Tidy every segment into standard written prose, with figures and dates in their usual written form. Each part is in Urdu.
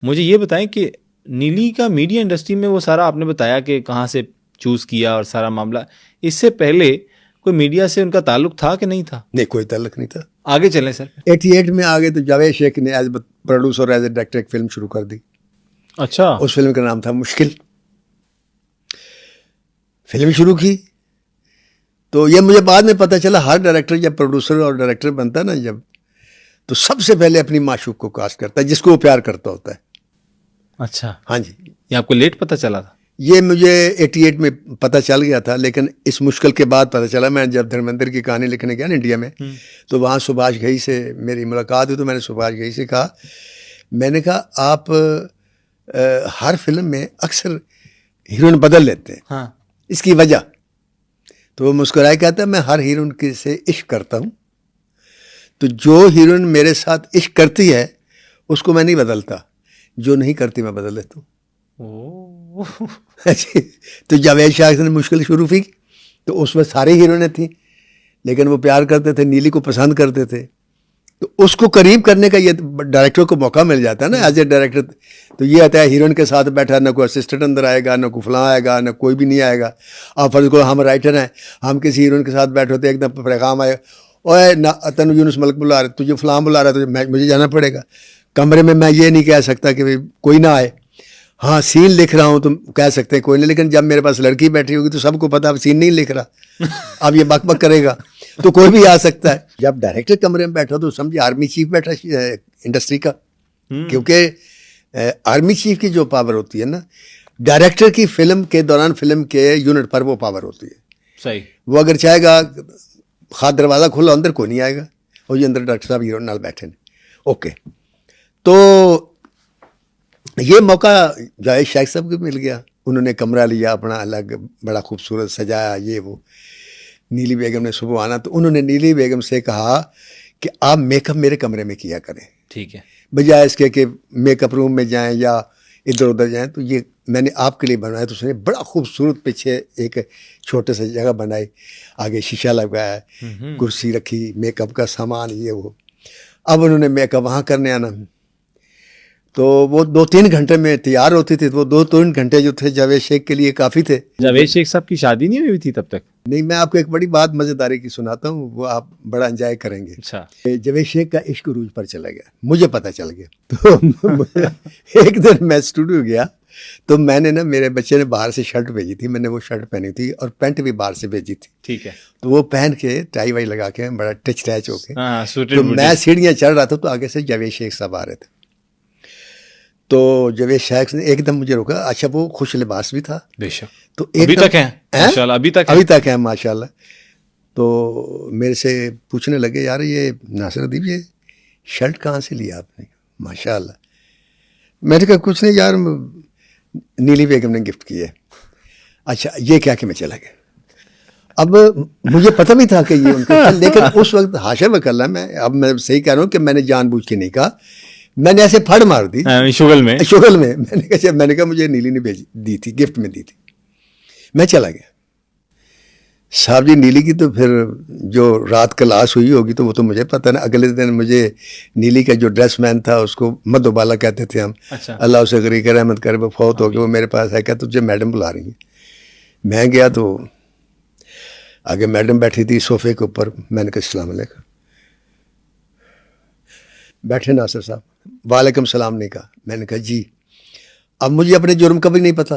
مجھے یہ بتائیں کہ نیلی کا میڈیا انڈسٹری میں وہ سارا آپ نے بتایا کہ کہاں سے چوز کیا اور سارا معاملہ، اس سے پہلے کوئی میڈیا سے ان کا تعلق تھا کہ نہیں تھا؟ نہیں، کوئی تعلق نہیں تھا. آگے چلیں سر. 88 میں آگے تو جاوید شیخ نے as producer as a director ایک فلم شروع کر دی. اچھا. اس فلم کا نام تھا مشکل. فلم شروع کی تو یہ مجھے بعد میں پتہ چلا ہر ڈائریکٹر جب پروڈیوسر اور ڈائریکٹر بنتا نا جب، تو سب سے پہلے اپنی معشوق کو کاسٹ کرتا ہے جس کو وہ پیار کرتا ہوتا ہے. اچھا. ہاں جی. یہ آپ کو لیٹ پتہ چلا تھا؟ یہ مجھے 88 میں پتہ چل گیا تھا، لیکن اس مشکل کے بعد پتہ چلا. میں جب دھرمیندر کی کہانی لکھنے گیا نا انڈیا میں، تو وہاں سبھاش گھئی سے میری ملاقات ہوئی. تو میں نے سبھاش گھئی سے کہا، میں نے کہا آپ ہر فلم میں اکثر ہیروئن بدل لیتے ہیں، ہاں، اس کی وجہ؟ تو وہ مسکرائے کہتا ہے میں ہر ہیروئن کے سے عشق کرتا ہوں، تو جو ہیروئن میرے ساتھ عشق کرتی ہے اس کو میں نہیں بدلتا، جو نہیں کرتی میں بدل لیتا ہوں. تو جاوید شاہ نے مشکل شروع کی تو اس میں سارے ہیروئنیں تھیں، لیکن وہ پیار کرتے تھے، نیلی کو پسند کرتے تھے. تو اس کو قریب کرنے کا یہ ڈائریکٹر کو موقع مل جاتا ہے نا ایز اے ڈائریکٹر. تو یہ آتا ہے ہیروئن کے ساتھ بیٹھا، نہ کوئی اسسٹنٹ اندر آئے گا، نہ کوئی فلاں آئے گا، نہ کوئی بھی نہیں آئے گا. آپ فرض کرو ہم رائٹر ہیں، ہم کسی ہیروئن کے ساتھ بیٹھے ہوتے ایک دم پیغام آئے، اوے تنو یونس ملک بلا رہے، تجھے فلاں بلا رہا ہے، مجھے جانا پڑے گا. کمرے میں یہ نہیں کہہ سکتا کہ کوئی نہ آئے. ہاں سین لکھ رہا ہوں تو کہہ سکتے ہیں کوئی نہیں، لیکن جب میرے پاس لڑکی بیٹھی ہوگی تو سب کو پتا اب سین نہیں لکھ رہا، اب یہ بک بک کرے گا تو کوئی بھی آ سکتا ہے. جب ڈائریکٹر کمرے میں بیٹھا تو سمجھے آرمی چیف بیٹھا انڈسٹری کا، کیونکہ آرمی چیف کی جو پاور ہوتی ہے نا، ڈائریکٹر کی فلم کے دوران فلم کے یونٹ پر وہ پاور ہوتی ہے. صحیح. وہ اگر چاہے گا خواہ دروازہ کھلا اندر کوئی نہیں آئے گا، وہ جی اندر ڈاکٹر صاحب ہیرو نال بیٹھے ہیں. اوکے. تو یہ موقع جاوید شیخ صاحب کو مل گیا. انہوں نے کمرہ لیا اپنا الگ، بڑا خوبصورت سجایا یہ وہ. نیلی بیگم نے صبح آنا تو انہوں نے نیلی بیگم سے کہا کہ آپ میک اپ میرے کمرے میں کیا کریں، ٹھیک ہے، بجائے اس کے کہ میک اپ روم میں جائیں یا ادھر ادھر جائیں. تو یہ میں نے آپ کے لیے بنوایا. تو اس نے بڑا خوبصورت پیچھے ایک چھوٹے سے جگہ بنائی، آگے شیشہ لگایا ہے، کرسی رکھی، میک اپ کا سامان یہ وہ. اب انہوں نے میک اپ وہاں کرنے آنا تو وہ 2-3 گھنٹے میں تیار ہوتی تھی. تو وہ 2-3 گھنٹے جو تھے جاوید شیخ کے لیے کافی تھے. جاوید شیخ صاحب کی شادی نہیں ہوئی تھی تب تک؟ نہیں، میں آپ کو ایک بڑی بات مزیداری کی سناتا ہوں، وہ آپ بڑا انجوائے کریں گے. اچھا. جاوید شیخ کا عشق عروج پر چلا گیا، مجھے پتہ چل گیا. تو ایک دن میں اسٹوڈیو گیا تو میں نے نا، میرے بچے نے باہر سے شرٹ بھیجی تھی، میں نے وہ شرٹ پہنی تھی اور پینٹ بھی باہر سے بھیجی تھی. ٹھیک ہے. تو وہ پہن کے ٹائی وائی لگا کے بڑا ٹچ ٹیچ ہو کے تو میں سیڑھیاں چڑھ رہا تھا تو آگے سے جاوید شیخ صاحب آ رہے تھے. تو جاوید شیخ نے ایک دم مجھے روکا. اچھا وہ خوش لباس بھی تھا، بے شک. تو ابھی تک ہیں ماشاءاللہ، ابھی تک ہیں ماشاءاللہ. تو میرے سے پوچھنے لگے، یار یہ ناصر ادیب یہ شرٹ کہاں سے لیا آپ نے؟ ماشاءاللہ. میں نے کہا کچھ نہیں یار، نیلی بیگم نے گفٹ کی ہے. اچھا یہ کیا کہ میں چلا گیا. اب مجھے پتہ بھی تھا کہ یہ ان کا، لیکن اس وقت حاشا وکلا میں صحیح کہہ رہا ہوں کہ میں نے جان بوجھ کے نہیں کہا، میں نے ایسے پھڑ مار دی شغل میں. میں نے کہا مجھے نیلی نے دی تھی، گفٹ میں دی تھی. میں چلا گیا. صاحب جی نیلی کی تو پھر جو رات کلاس ہوئی ہوگی تو وہ تو مجھے پتہ نا. اگلے دن مجھے نیلی کا جو ڈریس مین تھا اس کو مدھوبالا کہتے تھے ہم، اللہ اسے غریق رحمت کرے، وہ فوت ہو گیا. وہ میرے پاس ہے کہ تجھے میڈم بلا رہی ہیں. میں گیا تو آگے میڈم بیٹھی تھی صوفے کے اوپر. میں نے کہا السلام علیکم. بیٹھے ناصر صاحب. وعلیکم السلام نے کہا. میں نے کہا جی. اب مجھے اپنے جرم کا بھی نہیں پتہ،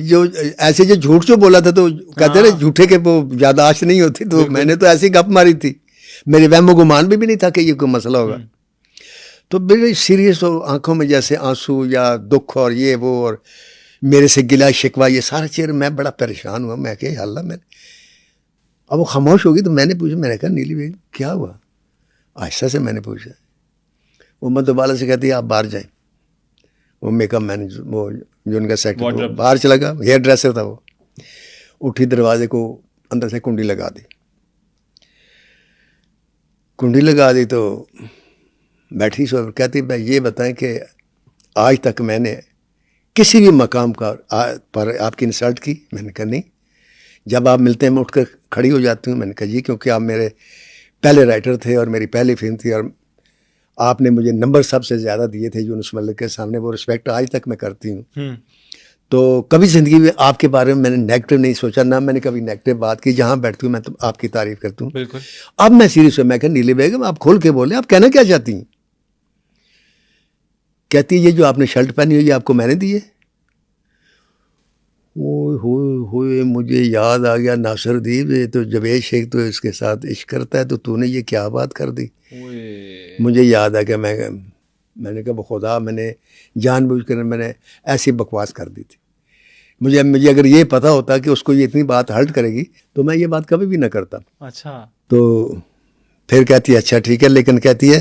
جو ایسے جو جھوٹ جو بولا تھا تو کہتے ہیں جھوٹے کے وہ یادداشت نہیں ہوتی. تو میں نے تو ایسی گپ ماری تھی، میرے وہم و گمان بھی نہیں تھا کہ یہ کوئی مسئلہ ہوگا. تو بڑے سیریس اور آنکھوں میں جیسے آنسو یا دکھ اور یہ وہ، اور میرے سے گلا شکوہ یہ سارے چہرے. میں بڑا پریشان ہوا. میں کہ اللہ میں. اب وہ خاموش ہوگی تو میں نے پوچھا، میں نے کہا نیلی بیگم کیا ہوا؟ آہستہ سے میں نے پوچھا. وہ مدھوبالا سے کہتی ہے آپ باہر جائیں. وہ میک اپ مینیجر، وہ جو ان کا سیکٹر باہر چلا گیا، ہیئر ڈریسر تھا. وہ اٹھی دروازے کو اندر سے کنڈی لگا دی. کنڈی لگا دی تو بیٹھی سو کہتی بھائی یہ بتائیں کہ آج تک میں نے کسی بھی مقام کا پر آپ کی انسلٹ کی؟ میں نے کہا نہیں. جب آپ ملتے ہیں میں اٹھ کر کھڑی ہو جاتی ہوں. میں نے کہا جی کیونکہ آپ میرے پہلے رائٹر تھے اور میری پہلی فلم تھی اور آپ نے مجھے نمبر سب سے زیادہ دیے تھے یونس ملک کے سامنے، وہ رسپیکٹ آج تک میں کرتی ہوں. تو کبھی زندگی میں آپ کے بارے میں میں نے نیگیٹو نہیں سوچا، نہ میں نے کبھی نیگیٹو بات کی. جہاں بیٹھتی ہوں میں تو آپ کی تعریف کرتا ہوں. بالکل. اب میں سیریس ہوں، میں کہ نیلی بیگم آپ کھول کے بولیں، آپ کہنا کیا چاہتی ہیں؟ کہتی یہ جو آپ نے شرٹ پہنی ہوئی آپ کو میں نے دی ہے. ہوئے مجھے یاد آ گیا ناصر دیب، یہ تو جاوید شیخ تو اس کے ساتھ عشق کرتا ہے، تو نے یہ کیا بات کر دی. مجھے یاد آ گیا، میں نے کہا بخدا میں نے جان بوجھ کر میں نے ایسی بکواس کر دی تھی. مجھے اگر یہ پتا ہوتا کہ اس کو یہ اتنی بات ہرٹ کرے گی تو میں یہ بات کبھی بھی نہ کرتا. اچھا. تو پھر کہتی ہے اچھا ٹھیک ہے، لیکن کہتی ہے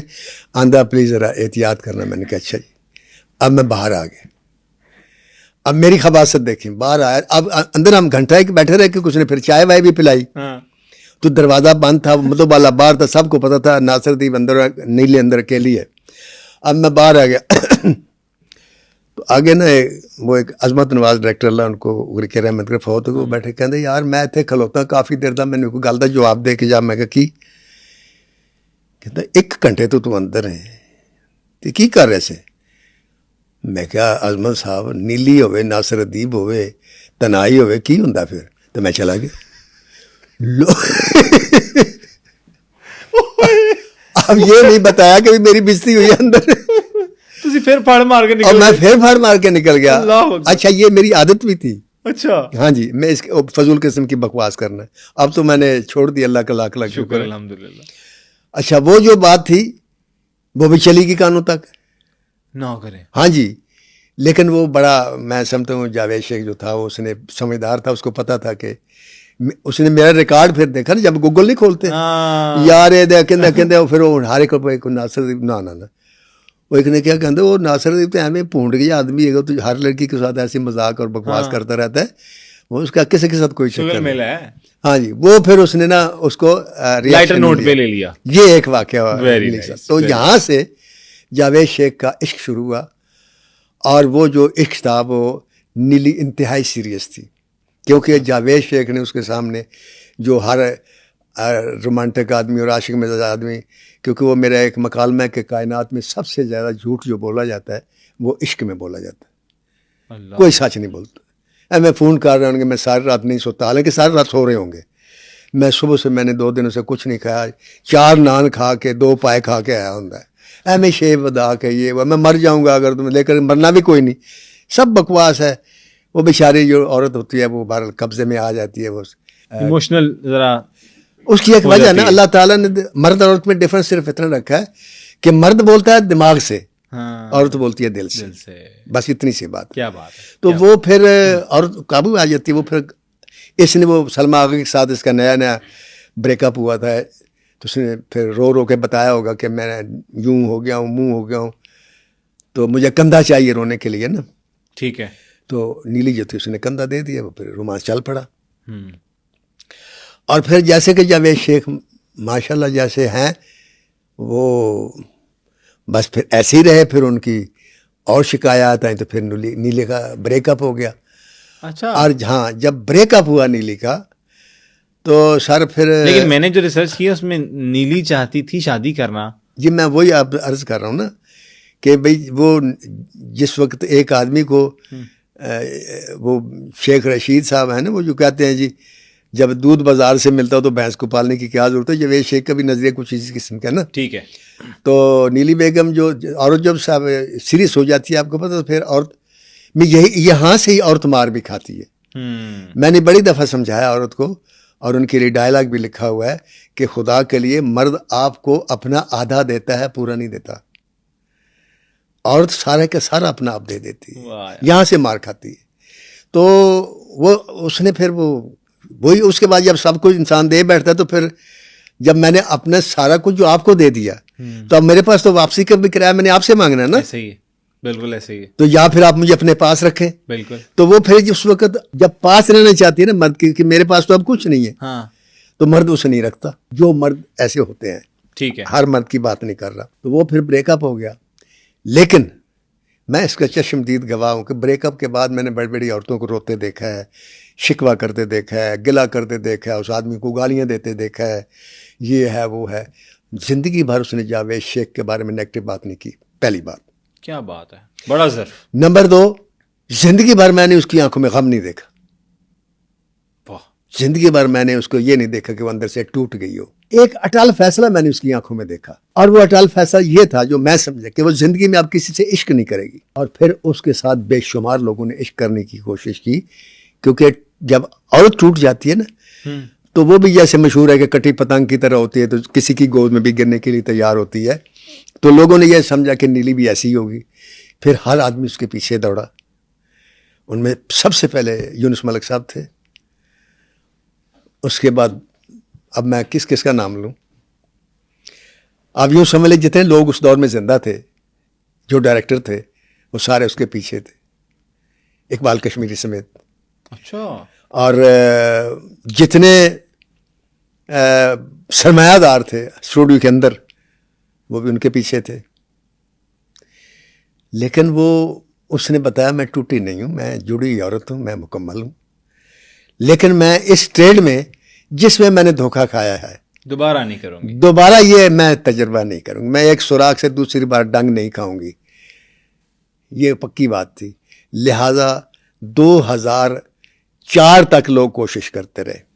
آندھا پلیز ذرا احتیاط کرنا. میں نے کہا اچھا جی. اب میں باہر آ گیا. اب میری خباثت دیکھیں، باہر آیا، اب اندر ہم گھنٹہ ایک بیٹھے رہے کہ کچھ نے پھر چائے وائے بھی پلائی. تو دروازہ بند تھا، مطلب والا باہر تھا، سب کو پتا تھا ناصر دیب اندر، نیلے اندر اکیلی ہے. اب میں باہر آ گیا. تو آگے نا وہ ایک عظمت نواز ڈائریکٹر اللہ ان کو غرق رحمت کر فوت ہو گئے، بیٹھے کہتے یار میں اتنے کھلوتا کافی دیر دا، میں نے کوئی گل دا جواب دے کے جا. میں کہا کی؟ کہتا 1 گھنٹے تو اندر ہے تو کی کر رہے سے؟ میں کہا عظمت صاحب نیلی ہوئے ناصر ادیب ہوئے تنائی ہوئے کی ہوندا پھر؟ تو میں چلا گیا. اب یہ نہیں بتایا کہ میری بستی ہوئی اندر، پھر پھاڑ مار کے اور میں پھر پھاڑ مار کے نکل گیا. اچھا یہ میری عادت بھی تھی. اچھا. ہاں جی، میں اس فضول قسم کی بکواس کرنا ہے. اب تو میں نے چھوڑ دیا، اللہ کا لاکھ لاکھ شکر ہے. الحمدللہ. اچھا وہ جو بات تھی وہ بھی چلی گئی کانوں تک. نہ کریں. ہاں جی. لیکن وہ بڑا میں سمجھتا ہوں جاوید شیخ جو تھا وہ اس نے سمجھدار تھا، اس کو پتا تھا کہ اس نے میرا ریکارڈ پھر دیکھا نا، جب گوگل نہیں کھولتے یار یہ دیکھتے پھر وہ ہر ایک ناصر نہ وہ ایک نے کیا کہتے وہ ناصر دیب تو ہمیں پونڈ گیا آدمی ہے، تو ہر لڑکی کے ساتھ ایسی مذاق اور بکواس کرتا رہتا ہے، وہ اس کا کسی کے ساتھ کوئی چکر نہیں ہے. ہاں جی. وہ پھر اس نے نا اس کو لائٹر نوٹ پہ لے لیا. یہ ایک واقعہ. تو یہاں سے جاوید شیخ کا عشق شروع ہوا، اور وہ جو عشق تھا وہ نیلی انتہائی سیریس تھی، کیونکہ جاوید شیخ نے اس کے سامنے جو ہر رومانٹک آدمی اور عاشق مزاج آدمی، کیونکہ وہ میرا ایک مکالمہ ہے کہ کائنات میں سب سے زیادہ جھوٹ جو بولا جاتا ہے وہ عشق میں بولا جاتا ہے. کوئی سچ نہیں بولتا. میں فون کر رہا ہوں گے، میں ساری رات نہیں سوتا، حالانکہ ساری رات سو رہے ہوں گے. میں صبح سے میں نے 2 دنوں سے کچھ نہیں کھایا، 4 نان کھا کے 2 پائے کھا کے آیا ہوں. میں شیب بدا کے یہ وہ میں مر جاؤں گا اگر تم، لے کر مرنا بھی کوئی نہیں. سب بکواس ہے. وہ بیچاری جو عورت ہوتی ہے وہ بہرحال قبضے میں آ جاتی ہے، وہ ایموشنل ذرا اس کی ایک وجہ نا، اللہ تعالیٰ نے مرد اور عورت میں ڈفرنس صرف اتنا رکھا ہے کہ مرد بولتا ہے دماغ سے، عورت بولتی ہے دل سے. بس اتنی سی بات. کیا بات ہے. تو وہ پھر عورت قابو آ جاتی ہے. وہ پھر اس نے وہ سلما آغا کے ساتھ اس کا نیا بریک اپ ہوا تھا، تو اس نے پھر رو رو کے بتایا ہوگا کہ میں یوں ہو گیا ہوں، منہ ہو گیا ہوں، تو مجھے کندھا چاہیے رونے کے لیے نا. ٹھیک ہے. تو نیلی جو تھی اس نے کندھا دے دیا، وہ پھر رومانس چل پڑا. اور پھر جیسے کہ جاوید شیخ ماشاءاللہ جیسے ہیں وہ بس پھر ایسے ہی رہے. پھر ان کی اور شکایات آئیں تو پھر نیلے کا بریک اپ ہو گیا. اچھا. اور ہاں جب بریک اپ ہوا نیلی کا تو سر پھر، لیکن میں نے جو ریسرچ کیا اس میں نیلی چاہتی تھی شادی کرنا. جی میں وہی آپ عرض کر رہا ہوں نا کہ بھئی وہ جس وقت ایک آدمی کو وہ شیخ رشید صاحب ہیں نا، وہ جو کہتے ہیں جی جب دودھ بازار سے ملتا ہو تو بھینس کو پالنے کی کیا ضرورت ہے. جاوید شیخ کا بھی نظریہ کچھ اسی قسم کا نا. ٹھیک ہے. تو نیلی بیگم جو عورت جب صاحب سیریس ہو جاتی ہے آپ کو پتہ، تو پھر عورت میں یہاں سے ہی عورت مار بھی کھاتی ہے. میں نے بڑی دفعہ سمجھایا عورت کو، اور ان کے لیے ڈائلاگ بھی لکھا ہوا ہے کہ خدا کے لیے مرد آپ کو اپنا آدھا دیتا ہے، پورا نہیں دیتا. عورت سارے کا سارا اپنا آپ دے دیتی ہے، یہاں سے مار کھاتی ہے. تو وہ اس نے پھر وہی اس کے بعد جب سب کچھ انسان دے بیٹھتا ہے تو پھر جب میں نے اپنا سارا کچھ جو آپ کو دے دیا تو اب میرے پاس تو واپسی کا بھی کرایہ میں نے آپ سے مانگنا ہے نا. صحیح ہے. بالکل ایسے ہی ہے. تو یا پھر آپ مجھے اپنے پاس رکھیں. بالکل. تو وہ پھر اس وقت جب پاس رہنا چاہتی ہے نا مرد کی کہ میرے پاس تو اب کچھ نہیں ہے، ہاں، تو مرد اسے نہیں رکھتا. جو مرد ایسے ہوتے ہیں، ٹھیک ہے، ہر مرد کی بات نہیں کر رہا. تو وہ پھر بریک اپ ہو گیا. لیکن میں اس کا چشمدید گواہ ہوں کہ بریک اپ کے بعد میں نے بڑی بڑی عورتوں کو روتے دیکھا ہے، شکوہ کرتے دیکھا ہے، گلہ کرتے دیکھا ہے، اس آدمی کو گالیاں دیتے دیکھا ہے، یہ ہے وہ ہے. زندگی بھر اس نے جاوید شیخ کے بارے میں نیگیٹو بات نہیں کی. پہلی بات. کیا بات ہے, بڑا ظرف. نمبر 2, زندگی بھر میں نے اس کی آنکھوں میں غم نہیں دیکھا. واہ. زندگی بھر میں نے اس کو یہ نہیں دیکھا کہ وہ اندر سے ٹوٹ گئی ہو. ایک اٹل فیصلہ میں نے اس کی آنکھوں میں دیکھا, اور وہ اٹل فیصلہ یہ تھا جو میں سمجھا کہ وہ زندگی میں اب کسی سے عشق نہیں کرے گی. اور پھر اس کے ساتھ بے شمار لوگوں نے عشق کرنے کی کوشش کی, کیونکہ جب عورت ٹوٹ جاتی ہے نا تو وہ بھی جیسے مشہور ہے کہ کٹی پتنگ کی طرح ہوتی ہے, تو کسی کی گود میں بھی گرنے کے لیے تیار ہوتی ہے. تو لوگوں نے یہ سمجھا کہ نیلی بھی ایسی ہی ہوگی. پھر ہر آدمی اس کے پیچھے دوڑا. ان میں سب سے پہلے یونس ملک صاحب تھے. اس کے بعد اب میں کس کس کا نام لوں, آپ یوں سمجھ لیں جتنے لوگ اس دور میں زندہ تھے جو ڈائریکٹر تھے وہ سارے اس کے پیچھے تھے, اقبال کشمیری سمیت. اچھا. اور جتنے سرمایہ دار تھے اسٹوڈیو کے اندر وہ بھی ان کے پیچھے تھے. لیکن وہ اس نے بتایا میں ٹوٹی نہیں ہوں, میں جڑی ہوئی عورت ہوں, میں مکمل ہوں, لیکن میں اس ٹریڈ میں جس میں نے دھوکہ کھایا ہے دوبارہ نہیں کروں گی, دوبارہ یہ میں تجربہ نہیں کروں گی, میں ایک سوراخ سے دوسری بار ڈنگ نہیں کھاؤں گی. یہ پکی بات تھی. لہذا 2004 تک لوگ کوشش کرتے رہے.